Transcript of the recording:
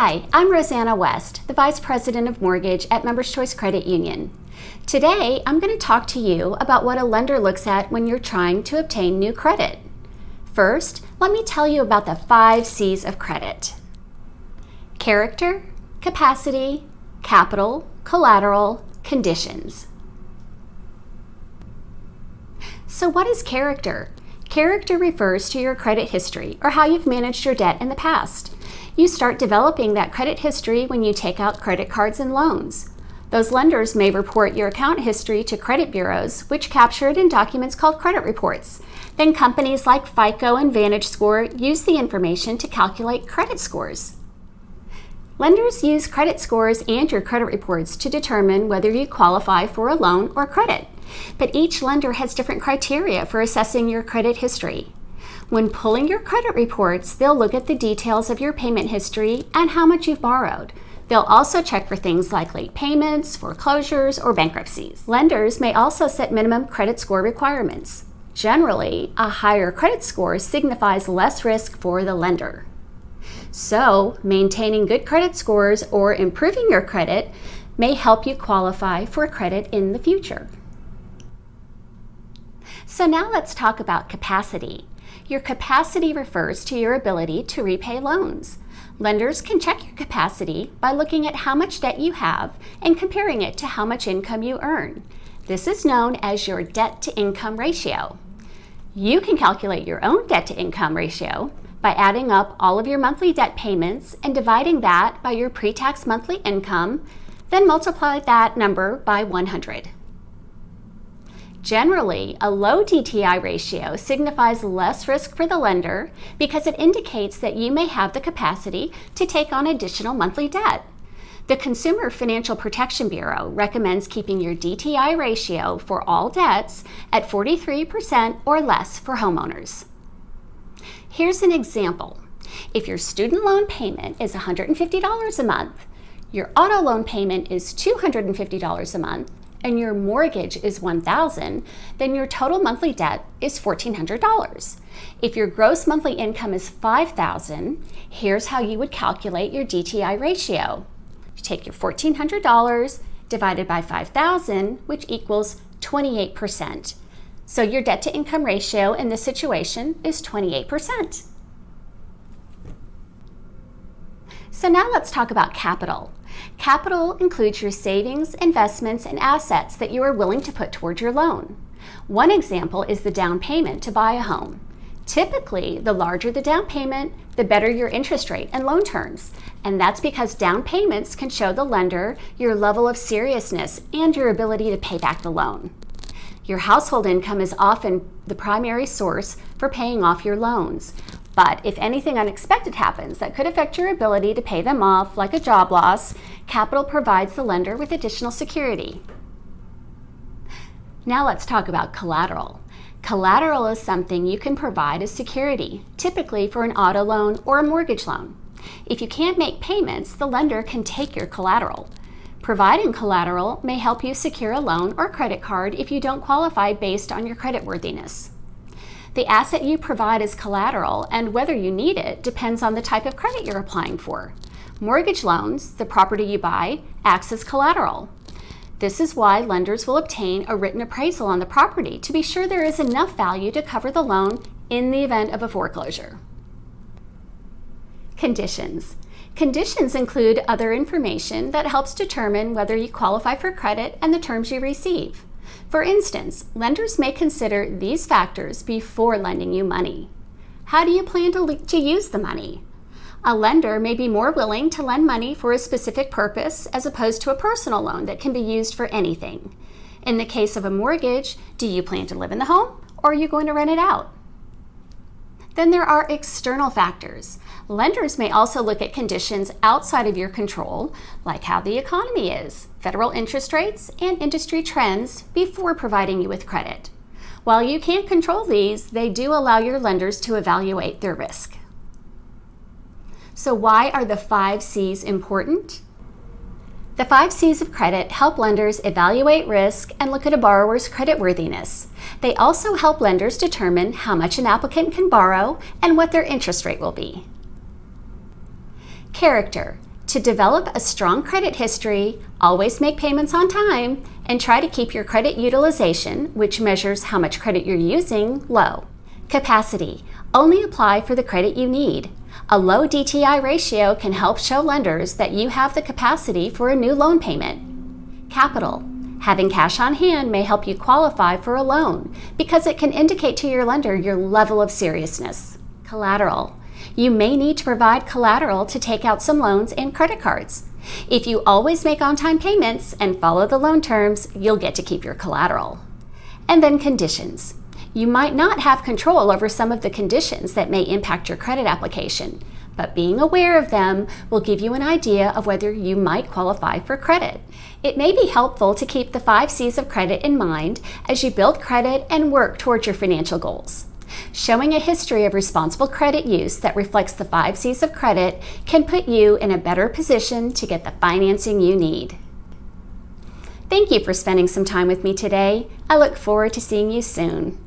Hi, I'm Rosanna West, the Vice President of Mortgage at Members Choice Credit Union. Today, I'm going to talk to you about what a lender looks at when you're trying to obtain new credit. First, let me tell you about the 5 C's of credit: character, capacity, capital, collateral, conditions. So what is character? Character refers to your credit history or how you've managed your debt in the past. You start developing that credit history when you take out credit cards and loans. Those lenders may report your account history to credit bureaus, which capture it in documents called credit reports. Then companies like FICO and VantageScore use the information to calculate credit scores. Lenders use credit scores and your credit reports to determine whether you qualify for a loan or credit. But each lender has different criteria for assessing your credit history. When pulling your credit reports, they'll look at the details of your payment history and how much you've borrowed. They'll also check for things like late payments, foreclosures, or bankruptcies. Lenders may also set minimum credit score requirements. Generally, a higher credit score signifies less risk for the lender. So, maintaining good credit scores or improving your credit may help you qualify for credit in the future. So now let's talk about capacity. Your capacity refers to your ability to repay loans. Lenders can check your capacity by looking at how much debt you have and comparing it to how much income you earn. This is known as your debt-to-income ratio. You can calculate your own debt-to-income ratio by adding up all of your monthly debt payments and dividing that by your pre-tax monthly income, then multiply that number by 100. Generally, a low DTI ratio signifies less risk for the lender because it indicates that you may have the capacity to take on additional monthly debt. The Consumer Financial Protection Bureau recommends keeping your DTI ratio for all debts at 43% or less for homeowners. Here's an example. If your student loan payment is $150 a month, your auto loan payment is $250 a month, and your mortgage is $1,000, then your total monthly debt is $1,400. If your gross monthly income is $5,000, here's how you would calculate your DTI ratio. You take your $1,400 divided by $5,000, which equals 28%. So your debt to income ratio in this situation is 28%. So now let's talk about capital. Capital includes your savings, investments, and assets that you are willing to put toward your loan. One example is the down payment to buy a home. Typically, the larger the down payment, the better your interest rate and loan terms. And that's because down payments can show the lender your level of seriousness and your ability to pay back the loan. Your household income is often the primary source for paying off your loans. But if anything unexpected happens that could affect your ability to pay them off, like a job loss, capital provides the lender with additional security. Now let's talk about collateral. Collateral is something you can provide as security, typically for an auto loan or a mortgage loan. If you can't make payments, the lender can take your collateral. Providing collateral may help you secure a loan or credit card if you don't qualify based on your creditworthiness. The asset you provide as collateral and whether you need it depends on the type of credit you're applying for. Mortgage loans, the property you buy, acts as collateral. This is why lenders will obtain a written appraisal on the property to be sure there is enough value to cover the loan in the event of a foreclosure. Conditions. Conditions include other information that helps determine whether you qualify for credit and the terms you receive. For instance, lenders may consider these factors before lending you money. How do you plan to use the money? A lender may be more willing to lend money for a specific purpose as opposed to a personal loan that can be used for anything. In the case of a mortgage, do you plan to live in the home or are you going to rent it out? Then there are external factors. Lenders may also look at conditions outside of your control, like how the economy is, federal interest rates, and industry trends before providing you with credit. While you can't control these, they do allow your lenders to evaluate their risk. So why are the 5 C's important? The 5 C's of credit help lenders evaluate risk and look at a borrower's creditworthiness. They also help lenders determine how much an applicant can borrow and what their interest rate will be. Character. To develop a strong credit history, always make payments on time and try to keep your credit utilization, which measures how much credit you're using, low. Capacity. Only apply for the credit you need. A low DTI ratio can help show lenders that you have the capacity for a new loan payment. Capital. Having cash on hand may help you qualify for a loan because it can indicate to your lender your level of seriousness. Collateral. You may need to provide collateral to take out some loans and credit cards. If you always make on-time payments and follow the loan terms, you'll get to keep your collateral. And then conditions. You might not have control over some of the conditions that may impact your credit application, but being aware of them will give you an idea of whether you might qualify for credit. It may be helpful to keep the 5 C's of credit in mind as you build credit and work towards your financial goals. Showing a history of responsible credit use that reflects the 5 C's of credit can put you in a better position to get the financing you need. Thank you for spending some time with me today. I look forward to seeing you soon.